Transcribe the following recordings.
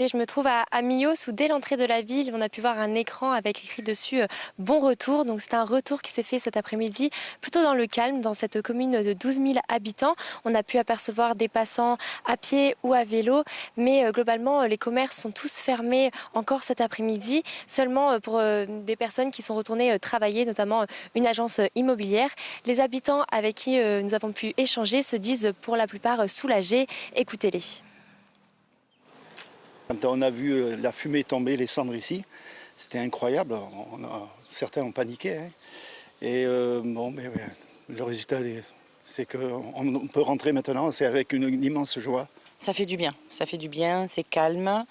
Et je me trouve à Millos où dès l'entrée de la ville, on a pu voir un écran avec écrit dessus bon retour. Donc c'est un retour qui s'est fait cet après-midi plutôt dans le calme dans cette commune de 12 000 habitants. On a pu apercevoir des passants à pied ou à vélo, mais globalement les commerces sont tous fermés encore cet après-midi, seulement pour des personnes qui sont retournées travailler, notamment une agence immobilière. Les habitants avec qui nous avons pu échanger se disent pour la plupart soulagés. Écoutez-les. Quand on a vu la fumée tomber, les cendres ici, c'était incroyable. Certains ont paniqué. Hein. Et le résultat, c'est qu'on peut rentrer maintenant. C'est avec une immense joie. Ça fait du bien, c'est calme.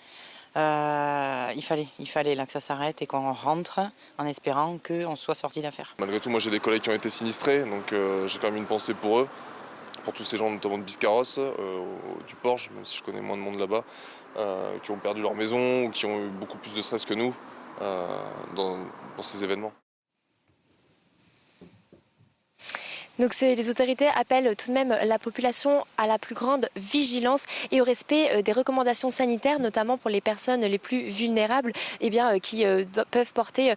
Il fallait là que ça s'arrête et qu'on rentre en espérant qu'on soit sorti d'affaire. Malgré tout, moi j'ai des collègues qui ont été sinistrés, donc j'ai quand même une pensée pour eux, pour tous ces gens notamment de Biscarrosse, du Porge, même si je connais moins de monde là-bas, qui ont perdu leur maison ou qui ont eu beaucoup plus de stress que nous dans ces événements. Donc les autorités appellent tout de même la population à la plus grande vigilance et au respect des recommandations sanitaires, notamment pour les personnes les plus vulnérables qui peuvent porter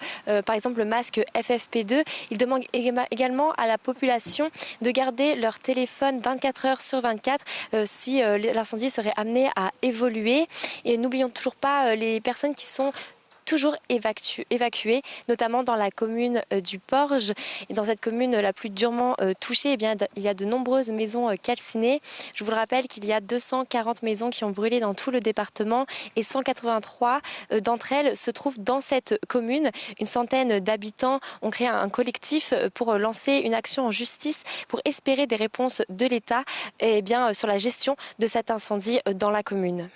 par exemple le masque FFP2. Ils demandent également à la population de garder leur téléphone 24 heures sur 24 si l'incendie serait amené à évoluer. Et n'oublions toujours pas les personnes qui sont toujours évacués, notamment dans la commune du Porge. Et dans cette commune la plus durement touchée, il y a de nombreuses maisons calcinées. Je vous le rappelle qu'il y a 240 maisons qui ont brûlé dans tout le département et 183 d'entre elles se trouvent dans cette commune. Une centaine d'habitants ont créé un collectif pour lancer une action en justice pour espérer des réponses de l'État sur la gestion de cet incendie dans la commune.